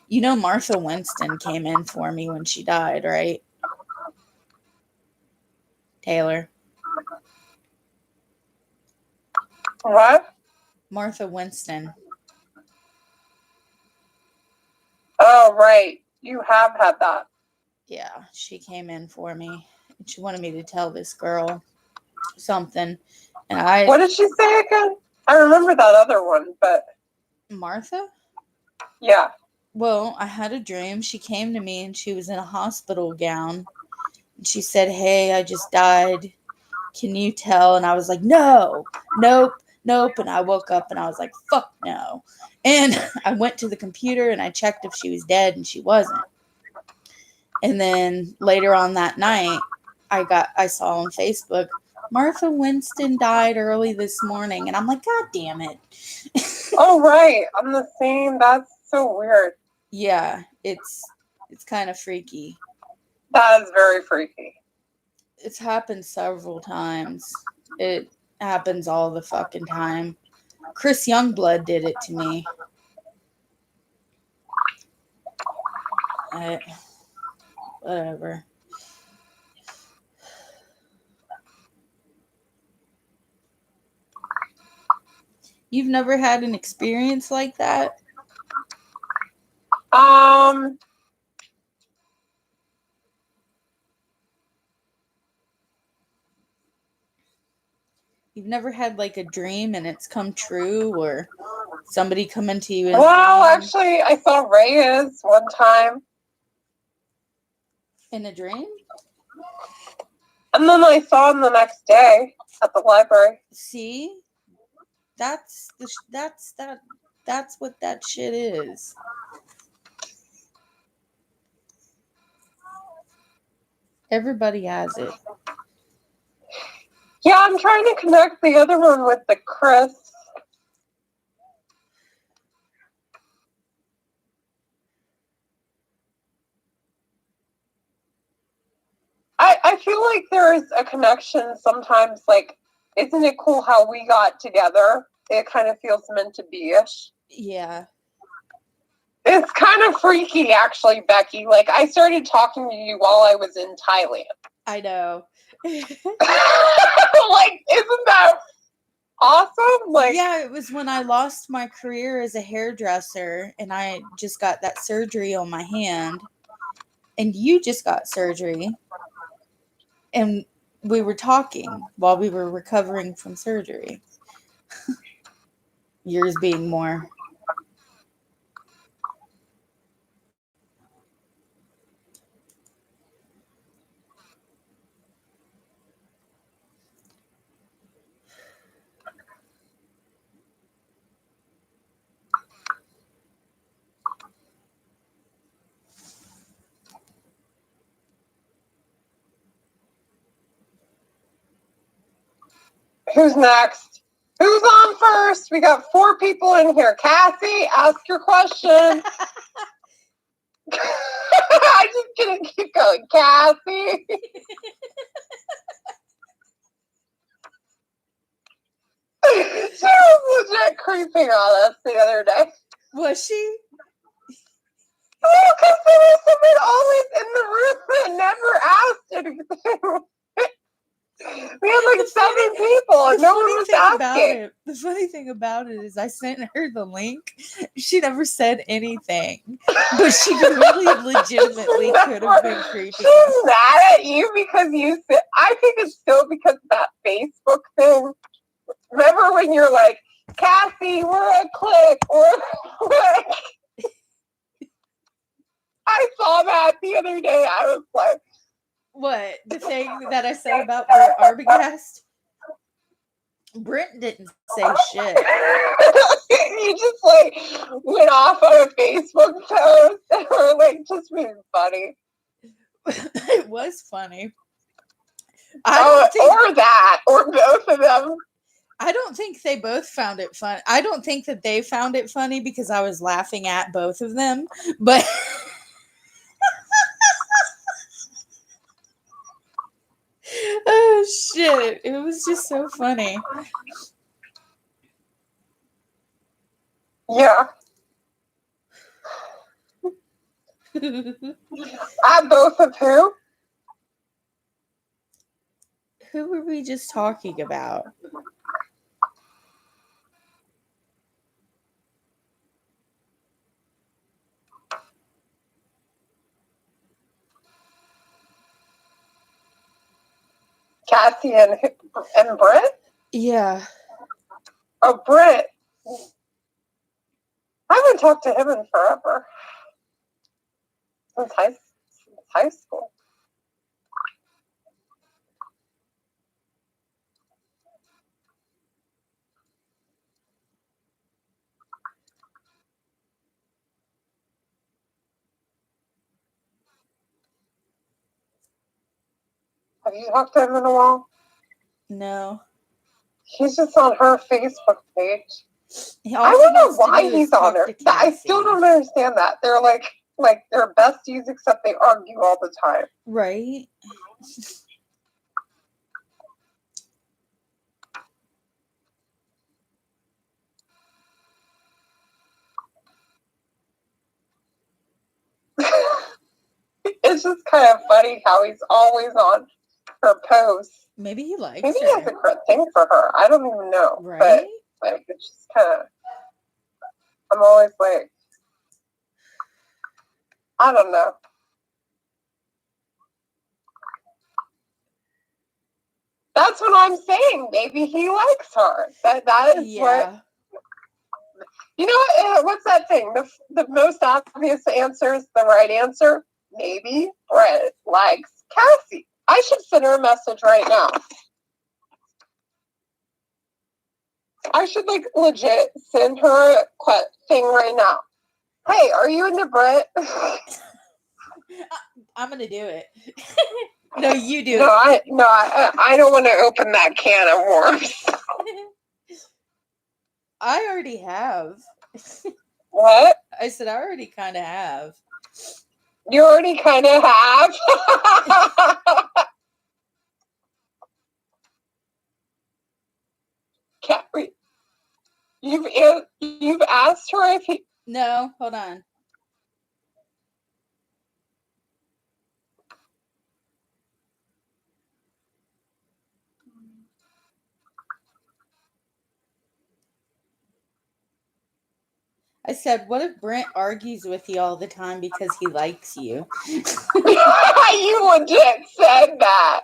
You know, Martha Winston came in for me when she died, right? Taylor. What? Martha Winston. Oh, right. You have had that. Yeah, she came in for me. And she wanted me to tell this girl something. And What did she say again? I remember that other one, but. Martha? Yeah. Well, I had a dream. She came to me and she was in a hospital gown. And she said, hey, I just died. Can you tell? And I was like, no, nope, nope. And I woke up and I was like, fuck no. And I went to the computer and I checked if she was dead and she wasn't. And then later on that night, I saw on Facebook, Martha Winston died early this morning. And I'm like, God damn it. Oh, right. I'm the same. That's so weird. Yeah, it's kind of freaky. That is very freaky. It's happened several times. It happens all the fucking time. Chris Youngblood did it to me. Whatever. You've never had an experience like that? You've never had like a dream and it's come true or Somebody come into you as well, actually, I saw Reyes one time. In a dream? And then I saw him the next day at the library. See? That's what that shit is. Everybody has it. Yeah, I'm trying to connect the other one with the Chris. I feel like there is a connection sometimes, like, isn't it cool how we got together? It kind of feels meant to be-ish. Yeah. It's kind of freaky, actually, Becky. Like, I started talking to you while I was in Thailand. I know. Like, isn't that awesome? Like, yeah, it was when I lost my career as a hairdresser and I just got that surgery on my hand. And you just got surgery. And we were talking while we were recovering from surgery. Yours being more. who's next? Who's on first? We got 4 people in here. Cassie, ask your question. I'm just gonna keep going. Cassie. She was legit creeping on us the other day. Was she? Oh, because there was someone always in the room that never asked anything. We had like 7 people and no one was asking. The funny thing about it is I sent her the link. She never said anything. But she really legitimately could have been creepy. She's mad at you because you said, I think it's still because of that Facebook thing. Remember when you're like, Cassie, we're a clique, we're a clique. I saw that the other day. I was like, what? The thing that I said about the Arbogast? Brent didn't say shit. You just like went off on a Facebook post and were like just being funny. It was funny. Or that, or both of them. I don't think they both found it fun. I don't think that they found it funny because I was laughing at both of them. But oh shit, it was just so funny. Yeah. At both of who? Who were we just talking about? Cassie and Brent? Yeah. Oh, Brent. I haven't talked to him in forever. Since high school. Have you talked to him in a while? No. He's just on her Facebook page. I wonder why he's on her. I still don't understand that. They're like they're besties, except they argue all the time. Right. It's just kind of funny how he's always on her posts. Maybe he likes Maybe her. he has a thing for her. I don't even know. Right? But like, it's just kind of. I'm always like, I don't know. That's what I'm saying. Maybe he likes her. That is what. You know, what's that thing? The most obvious answer is the right answer. Maybe Brett likes Cassie. I should send her a message right now. I should like legit send her a thing right now. Hey, are you into Brett? I'm gonna do it. No, you do No, it. I don't want to open that can of worms. I already have. What? I said I already kind of have. You already kind of have. Carrie, you've asked her if he. No, hold on. I said, what if Brent argues with you all the time because he likes you? You legit said that.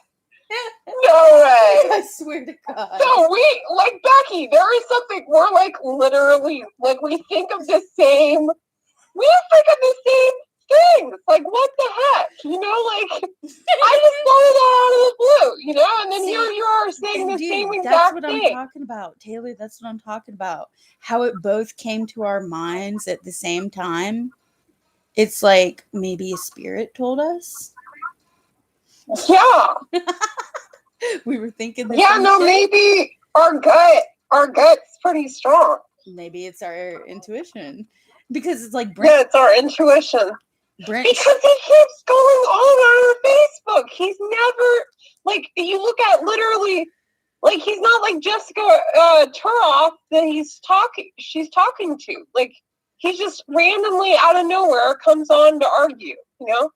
No way. I swear to God. No, like Becky, there is something, we're like literally, like we think of the same things. Like, what the heck? You know, like, I just thought of that out of the blue, you know? And then here you are saying the same exact that's what thing. I'm talking about, Taylor. That's what I'm talking about. How it both came to our minds at the same time. It's like maybe a spirit told us. Yeah. We were thinking the yeah, same no, shit. maybe our gut's pretty strong. Maybe it's our intuition. Because it's like Brent. Yeah, it's our intuition. Brent. Because he keeps going on our Facebook. He's never, like, you look at literally, like, he's not like Jessica Turoff that she's talking to. Like, he just randomly out of nowhere comes on to argue, you know?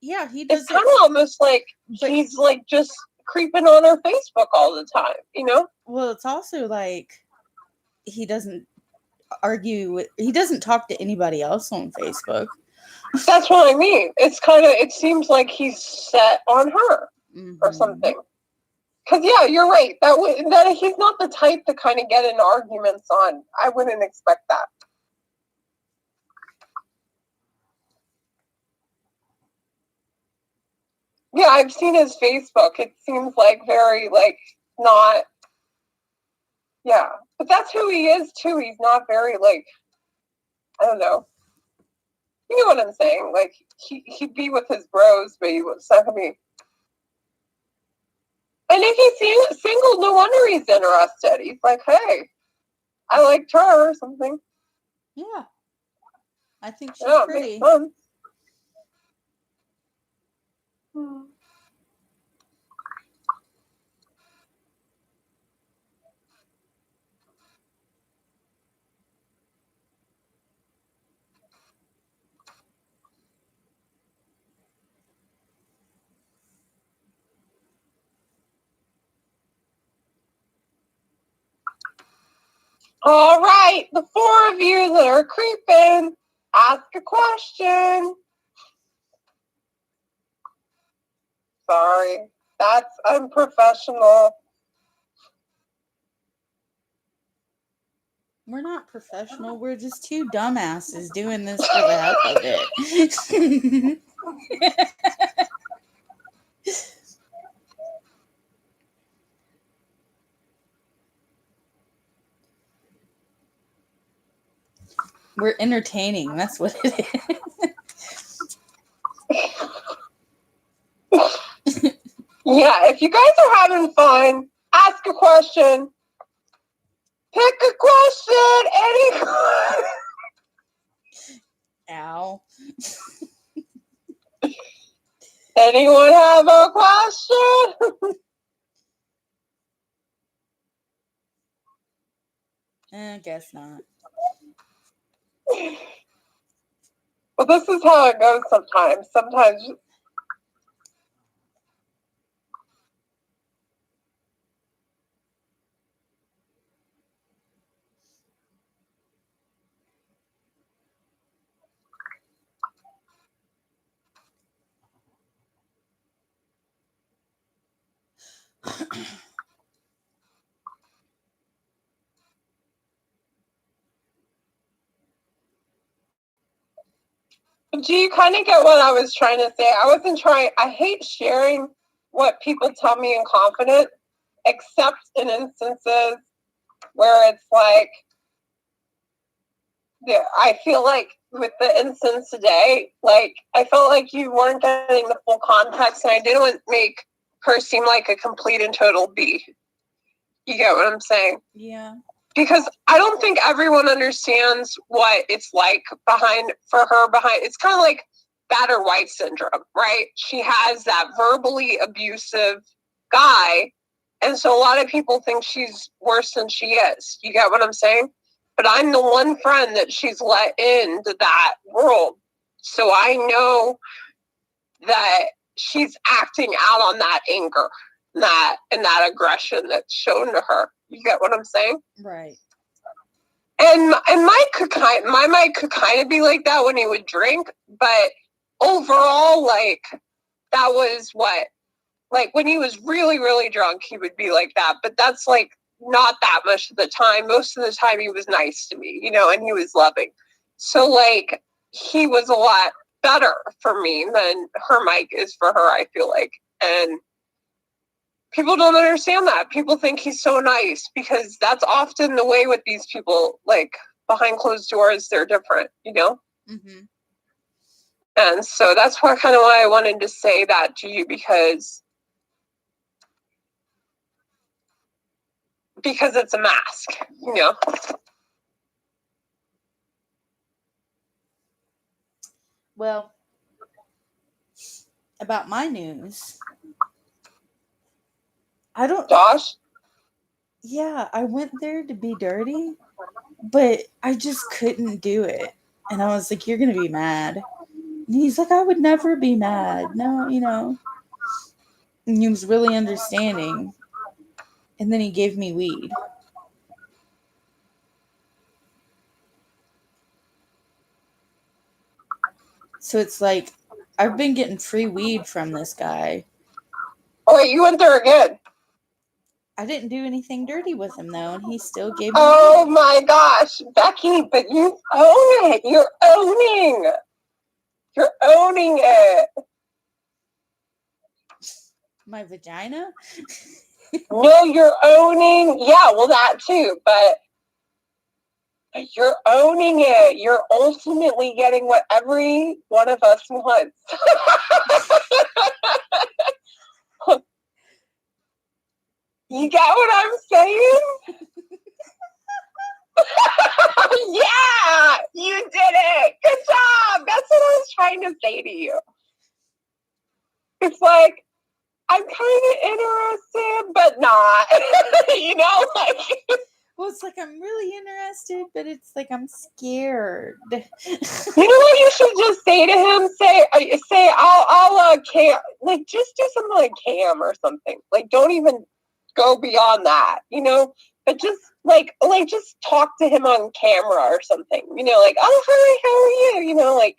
Yeah, he does. It's kind of almost like he's like just creeping on our Facebook all the time, you know? Well, it's also like he doesn't he doesn't talk to anybody else on Facebook. That's what I mean. It seems like he's set on her or something. Because, yeah, you're right. That he's not the type to kind of get in arguments on. I wouldn't expect that. Yeah, I've seen his Facebook. It seems like very, like, not... Yeah. But that's who he is, too. He's not very, like... I don't know. You know what I'm saying? Like, he'd be with his bros, but it's not going to be... And if he's single, no wonder he's interested. He's like, hey, I liked her or something. Yeah. I think she's pretty. All right, the four of you that are creeping, ask a question. Sorry, that's unprofessional. We're not professional. We're just two dumbasses doing this for the heck of it. We're entertaining. That's what it is. Yeah, if you guys are having fun, ask a question. Pick a question. Any. Ow. Anyone have a question? I guess not. Well, this is how it goes sometimes. Sometimes. Do you kind of get what I was trying to say? I hate sharing what people tell me in confidence, except in instances where it's like, I feel like with the instance today, like, I felt like you weren't getting the full context, and I didn't want to make her seem like a complete and total B. You get what I'm saying? Yeah. Because I don't think everyone understands what it's like it's kind of like battered wife syndrome, right? She has that verbally abusive guy, and so a lot of people think she's worse than she is. You get what I'm saying? But I'm the one friend that she's let into that world, so I know that she's acting out on that anger, and that aggression that's shown to her. You get what I'm saying? Right. And my Mike could kind of be like that when he would drink, but overall, like, that was what, like, when he was really, really drunk, he would be like that. But that's like not that much of the time. Most of the time, he was nice to me, and he was loving. So, like, he was a lot better for me than her Mike is for her, I feel like. And people don't understand that. People think he's so nice, because that's often the way with these people. Like, behind closed doors, they're different, Mm-hmm. And so that's why I wanted to say that to you, because it's a mask. Well, about my news, I don't. Josh? Yeah, I went there to be dirty, but I just couldn't do it. And I was like, "You're gonna be mad." And he's like, "I would never be mad." No, And he was really understanding. And then he gave me weed. So it's like, I've been getting free weed from this guy. Oh, wait, you went there again? I didn't do anything dirty with him, though, and he still gave me Oh, weed. my gosh, Becky, but you own it. You're owning it. My vagina? No, you're owning. Yeah, well, that too, but you're owning it. You're ultimately getting what every one of us wants. You get what I'm saying? Yeah, you did it. Good job. That's what I was trying to say to you. It's like, I'm kind of interested, but not. Like. Well, it's like I'm really interested, but it's like I'm scared. You know what you should just say to him? Say, I'll cam, like, just do something like cam or something. Like, don't even go beyond that, but just just talk to him on camera or something, like, oh, hi, how are you? Like,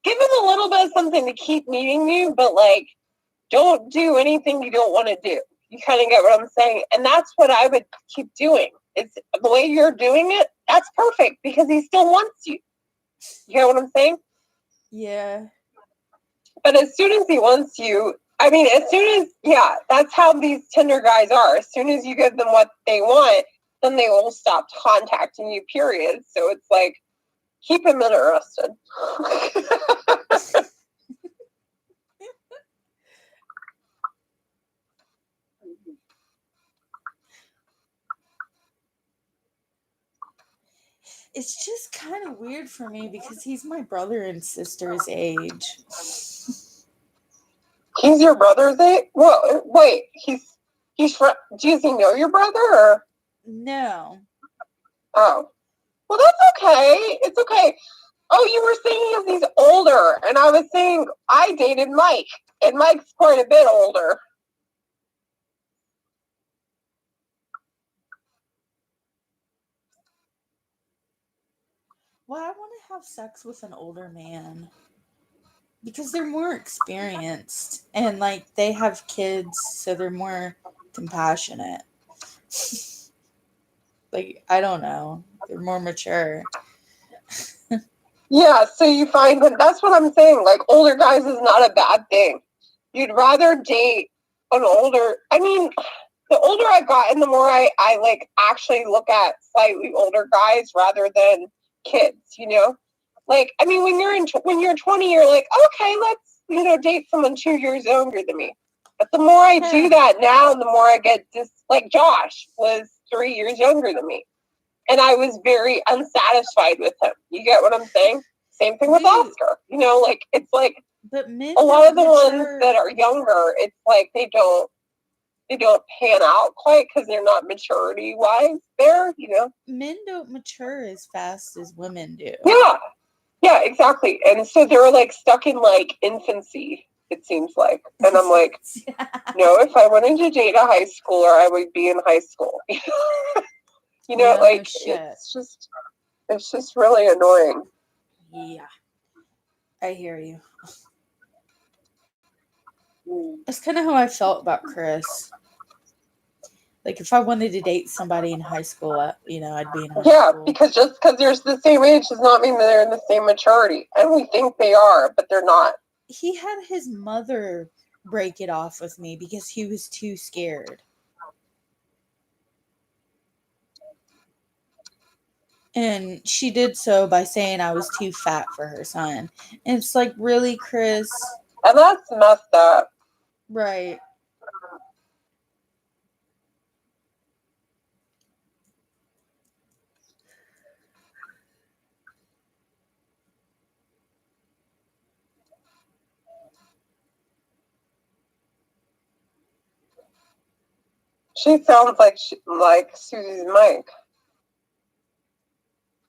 give him a little bit of something to keep meeting you, but like, don't do anything you don't want to do. You kind of get what I'm saying? And that's what I would keep doing. It's the way you're doing it. That's perfect, because he still wants you. You get what I'm saying? Yeah. But as soon as he wants you, that's how these Tinder guys are. As soon as you give them what they want, then they will stop contacting you, period. So it's like, keep him interested. It's just kind of weird for me because he's my brother and sister's age. He's your brother's age? Well, wait, does he know your brother, or? No. Oh. Well, that's okay. It's okay. Oh, you were saying he's older, and I was saying I dated Mike, and Mike's quite a bit older. Well, I want to have sex with an older man because they're more experienced and like they have kids, so they're more compassionate. Like, I don't know, they're more mature. Yeah, so you find that that's what I'm saying. Like, older guys is not a bad thing. You'd rather date an older, I mean, the older I've gotten, the more I like actually look at slightly older guys rather than kids, you know? Like, I mean, when you're 20, you're like, okay, let's, date someone 2 years younger than me. But the more I do that now, the more I get like Josh was 3 years younger than me. And I was very unsatisfied with him. You get what I'm saying? Same thing with Oscar. Like, it's like but men a lot of the mature. ones that are younger, it's like they don't pan out quite because they're not maturity wise there, Men don't mature as fast as women do. Yeah, exactly. And so they're like stuck in like infancy, it seems like. And I'm like, no, if I wanted to date a high schooler, I would be in high school. Like it's just really annoying. Yeah, I hear you. That's kind of how I felt about Chris. Like, if I wanted to date somebody in high school, I'd be in high school. Yeah, because just because they're the same age does not mean that they're in the same maturity. And we think they are, but they're not. He had his mother break it off with me because he was too scared. And she did so by saying I was too fat for her son. And it's like, really, Chris? And that's messed up. Right. She sounds like Susie's Mike.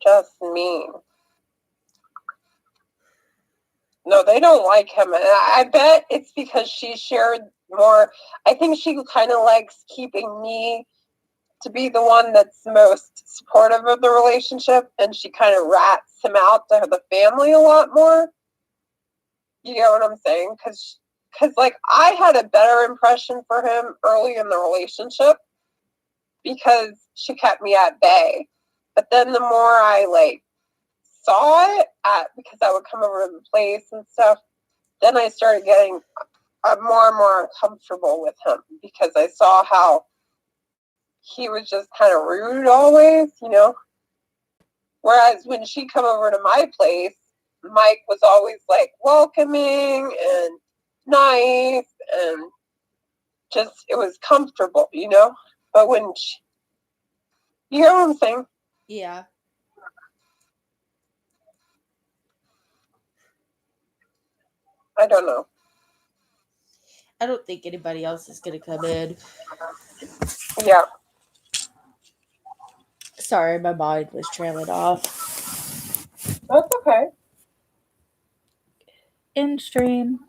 Just mean. No, they don't like him. And I bet it's because she shared more. I think she kind of likes keeping me to be the one that's most supportive of the relationship. And she kind of rats him out to the family a lot more. You get what I'm saying? Because like, I had a better impression for him early in the relationship because she kept me at bay. But then the more I like saw it because I would come over to the place and stuff, then I started getting more and more uncomfortable with him because I saw how he was just kind of rude always, Whereas when she come over to my place, Mike was always like welcoming and nice and just, it was comfortable, But when you hear what I'm saying? Yeah. I don't know. I don't think anybody else is going to come in. Yeah. Sorry, my mind was trailing off. That's okay. In stream.